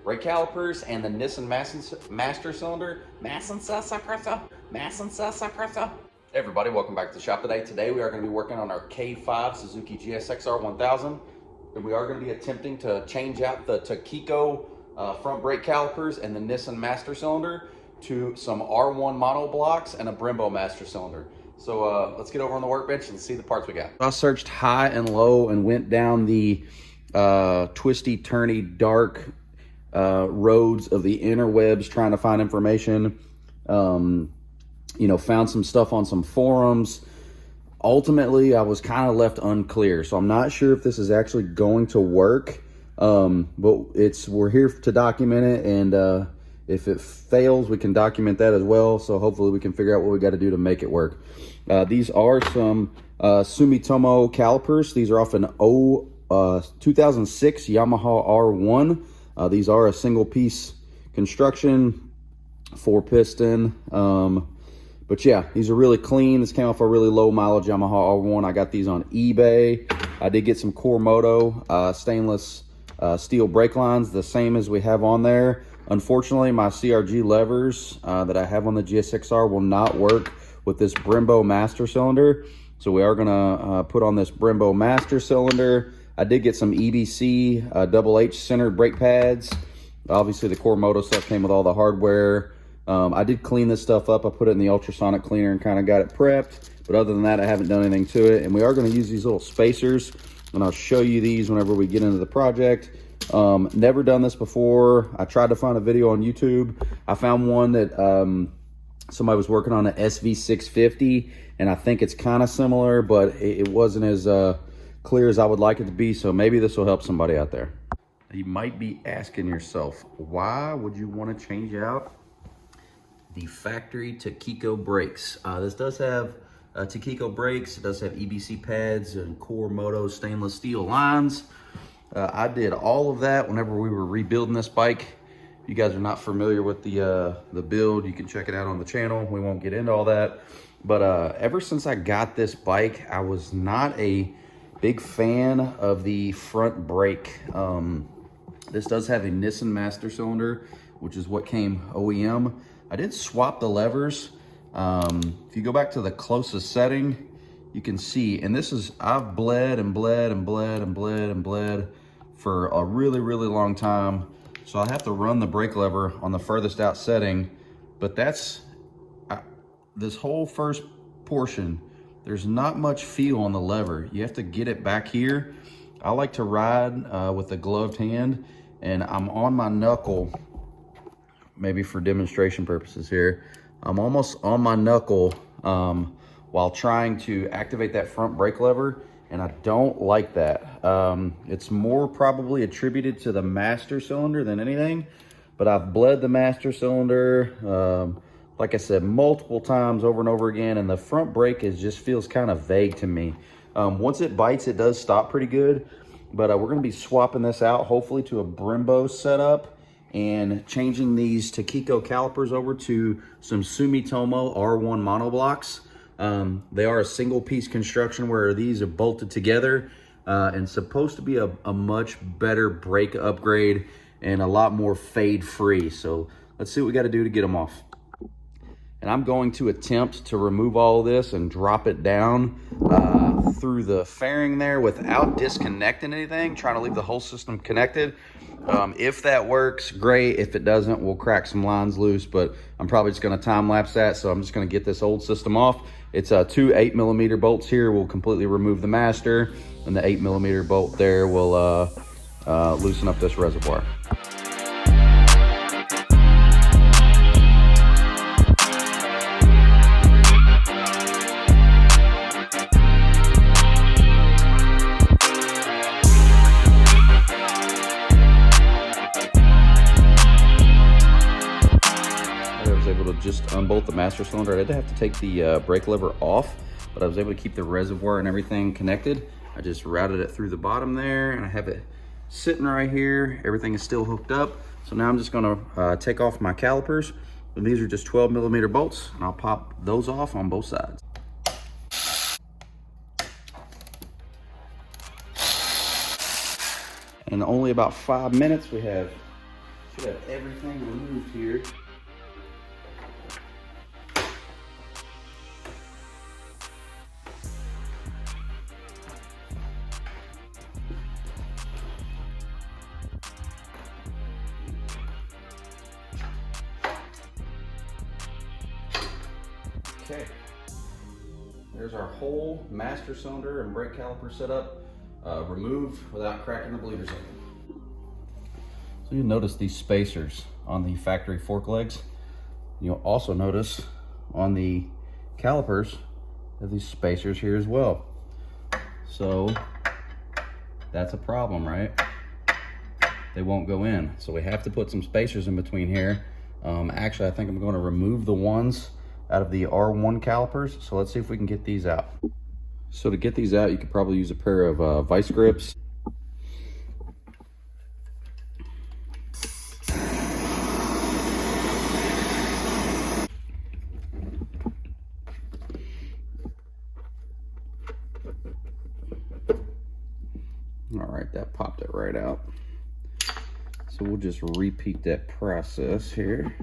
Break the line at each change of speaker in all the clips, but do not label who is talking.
brake calipers and the Nissan master cylinder. Hey everybody, welcome back to the shop today. Today we are going to be working on our K5 Suzuki GSXR1000, and we are going to be attempting to change out the Takiko front brake calipers and the Nissan master cylinder to some R1 monoblocks and a Brembo master cylinder. So let's get over on the workbench and see the parts we got. I searched high and low and went down the twisty, turny, dark roads of the interwebs trying to find information. You know, found some stuff on some forums. Ultimately, I was kind of left unclear, so I'm not sure if this is actually going to work. But we're here to document it, and if it fails, we can document that as well. So hopefully we can figure out what we got to do to make it work. These are some Sumitomo calipers. These are off an 2006 Yamaha R1. These are a single piece construction, 4-piston. But yeah, these are really clean. This came off a really low mileage Yamaha R1. I got these on eBay. I did get some Koremoto stainless steel brake lines, the same as we have on there. Unfortunately, my CRG levers that I have on the GSXR will not work with this Brembo master cylinder. So we are gonna put on this Brembo master cylinder. I did get some EBC double H centered brake pads. Obviously the Koremoto stuff came with all the hardware. I did clean this stuff up. I put it in the ultrasonic cleaner and kind of got it prepped. But other than that, I haven't done anything to it. And we are going to use these little spacers, and I'll show you these whenever we get into the project. Never done this before. I tried to find a video on YouTube. I found one that somebody was working on an SV650, and I think it's kind of similar, but it wasn't as clear as I would like it to be. So maybe this will help somebody out there. You might be asking yourself, why would you want to change out the factory Takiko brakes? This does have Takiko brakes. It does have EBC pads and Koremoto stainless steel lines. I did all of that whenever we were rebuilding this bike. If you guys are not familiar with the build, you can check it out on the channel. We won't get into all that. But ever since I got this bike, I was not a big fan of the front brake. This does have a Nissan master cylinder, which is what came OEM. I did swap the levers. If you go back to the closest setting, you can see, and this is, I've bled and bled and bled and bled and bled for a really, really long time. So I have to run the brake lever on the furthest out setting, but that's, this whole first portion, there's not much feel on the lever. You have to get it back here. I like to ride with a gloved hand, and I'm on my knuckle. Maybe for demonstration purposes here, I'm almost on my knuckle while trying to activate that front brake lever, and I don't like that. It's more probably attributed to the master cylinder than anything, but I've bled the master cylinder, like I said, multiple times over and over again, and the front brake just feels kind of vague to me. Once it bites, it does stop pretty good, but we're gonna be swapping this out, hopefully to a Brembo setup, and changing these Takiko calipers over to some Sumitomo R1 monoblocks. They are a single piece construction where these are bolted together and supposed to be a much better brake upgrade and a lot more fade free. So let's see what we got to do to get them off. And I'm going to attempt to remove all of this and drop it down through the fairing there without disconnecting anything, trying to leave the whole system connected. If that works, great. If it doesn't, we'll crack some lines loose, but I'm probably just going to time lapse that. So I'm just going to get this old system off. It's two 8mm bolts here. We'll completely remove the master, and the 8mm bolt there will loosen up this reservoir. Just unbolt the master cylinder. I did have to take the brake lever off, but I was able to keep the reservoir and everything connected. I just routed it through the bottom there, and I have it sitting right here. Everything is still hooked up. So now I'm just gonna take off my calipers. And these are just 12mm bolts, and I'll pop those off on both sides. In only about 5 minutes, we have Should have everything removed here. Okay, there's our whole master cylinder and brake caliper setup removed without cracking the bleeders open. So you'll notice these spacers on the factory fork legs. You'll also notice on the calipers that these spacers here as well. So that's a problem, right? They won't go in. So we have to put some spacers in between here. Actually, I think I'm going to remove the ones out of the R1 calipers. So let's see if we can get these out. So to get these out, you could probably use a pair of vice grips. All right, that popped it right out. So we'll just repeat that process here.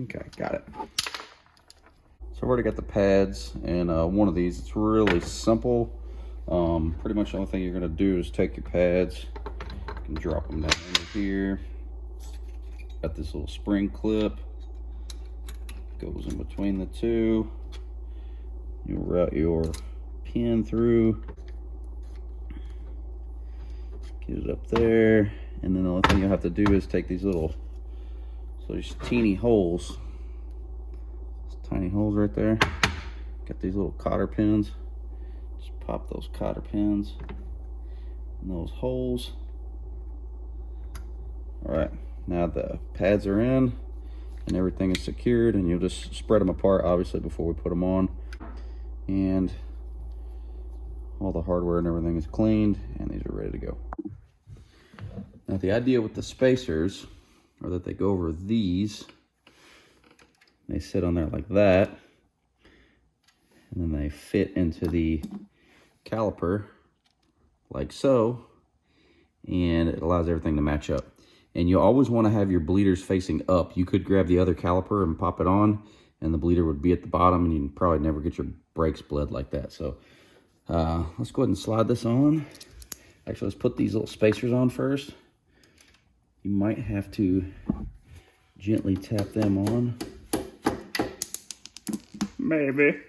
Okay, got it. So I've already got the pads and one of these. It's really simple. Pretty much the only thing you're gonna do is take your pads, you can drop them down into here. Got this little spring clip, goes in between the two. You'll route your pin through, get it up there, and then the only thing you'll have to do is take these little, so these teeny holes, tiny holes right there. Got these little cotter pins. Just pop those cotter pins in those holes. All right, now the pads are in and everything is secured, and you'll just spread them apart, obviously, before we put them on. And all the hardware and everything is cleaned, and these are ready to go. Now the idea with the spacers are that they go over these. They sit on there like that, and then they fit into the caliper like so, and it allows everything to match up. And you always want to have your bleeders facing up. You could grab the other caliper and pop it on, and the bleeder would be at the bottom, and you'd probably never get your brakes bled like that. So let's go ahead and slide this on. Actually, let's put these little spacers on first. You might have to gently tap them on. Maybe.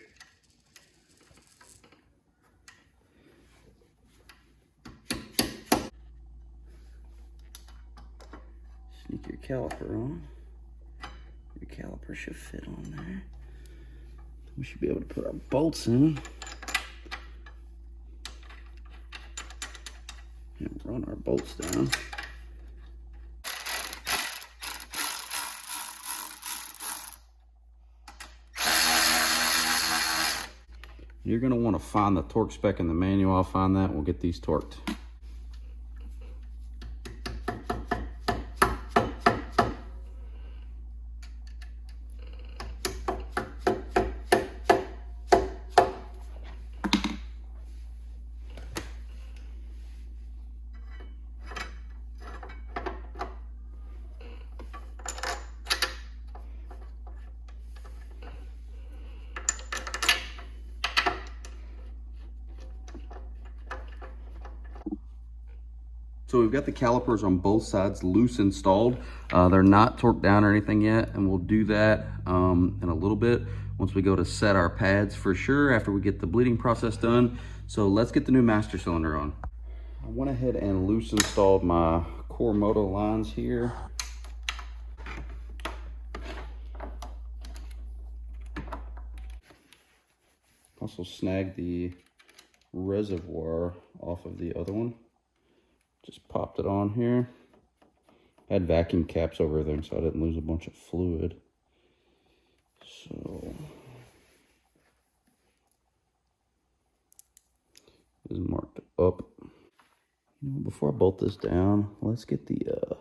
Sneak your caliper on. Your caliper should fit on there. We should be able to put our bolts in and run our bolts down. You're going to want to find the torque spec in the manual. I'll find that. We'll get these torqued. So we've got the calipers on both sides loose installed. They're not torqued down or anything yet, and we'll do that in a little bit once we go to set our pads for sure after we get the bleeding process done. So let's get the new master cylinder on. I went ahead and loose installed my core moto lines here. Also snagged the reservoir off of the other one. Just popped it on here. I had vacuum caps over everything so I didn't lose a bunch of fluid. So this is marked up. Before I bolt this down, let's get the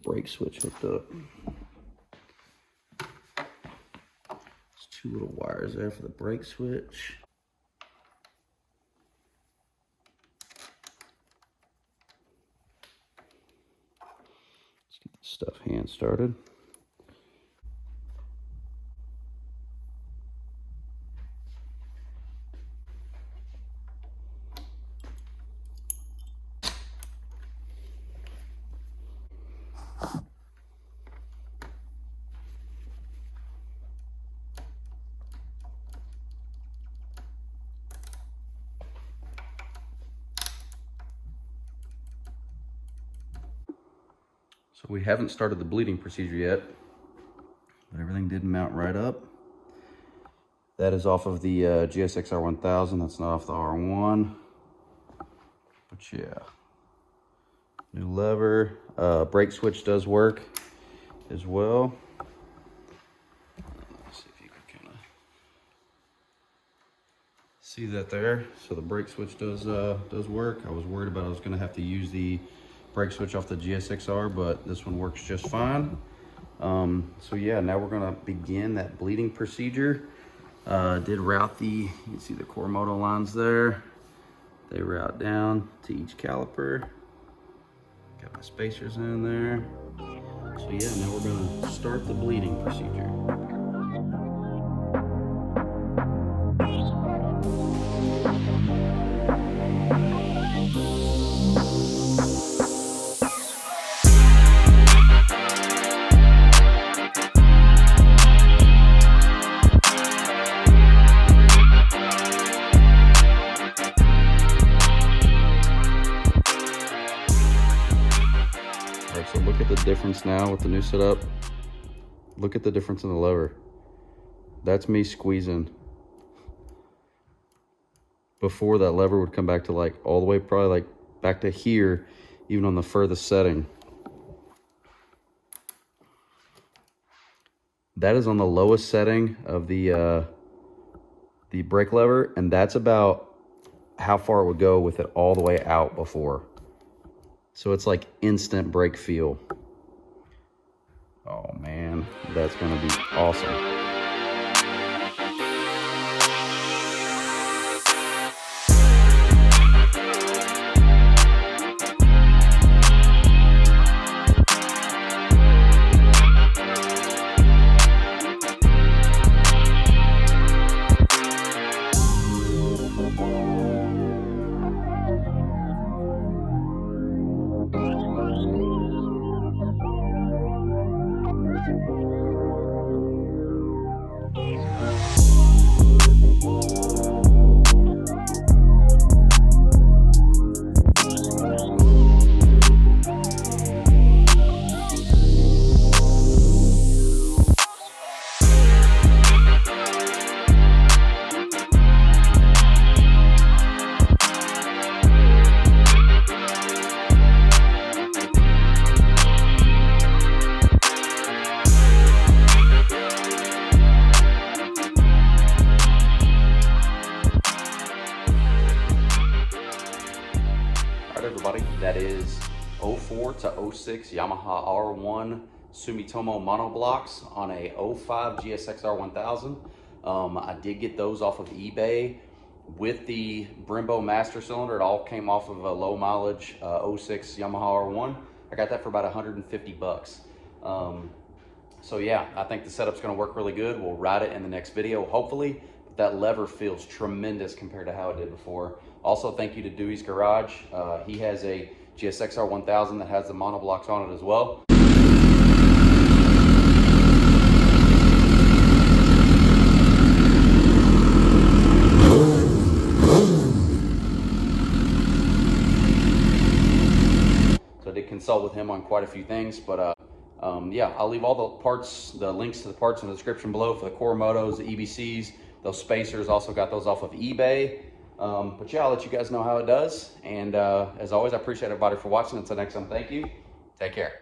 brake switch hooked up. There's two little wires there for the brake switch. Stuff hand started. So we haven't started the bleeding procedure yet, but everything did mount right up. That is off of the GSXR1000. That's not off the R1. But yeah, new lever. Brake switch does work as well. Let's see if you can kind of see that there. So the brake switch does work. I was worried about I was going to have to use the brake switch off the GSXR, but this one works just fine. So yeah, now we're gonna begin that bleeding procedure. Did route you can see the core moto lines there. They route down to each caliper. Got my spacers in there. So yeah, now we're gonna start the bleeding procedure. So look at the difference now with the new setup. Look at the difference in the lever. That's me squeezing. Before, that lever would come back to like all the way, probably like back to here, even on the furthest setting. That is on the lowest setting of the brake lever, and that's about how far it would go with it all the way out before. So it's like instant brake feel. Oh man, that's gonna be awesome. Everybody, that is 04 to 06 Yamaha R1 Sumitomo Monoblocks on a 05 GSXR1000. I did get those off of eBay with the Brembo master cylinder. It all came off of a low mileage 06 Yamaha R1. I got that for about 150 bucks. So yeah, I think the setup's gonna work really good. We'll ride it in the next video, hopefully. That lever feels tremendous compared to how it did before. Also, thank you to Dewey's Garage. He has a GSXR1000 that has the monoblocks on it as well. So I did consult with him on quite a few things, but yeah, I'll leave all the parts, the links to the parts in the description below for the core motos, the EBCs, those spacers. Also got those off of eBay. But yeah, I'll let you guys know how it does. And as always, I appreciate everybody for watching. Until next time, thank you. Take care.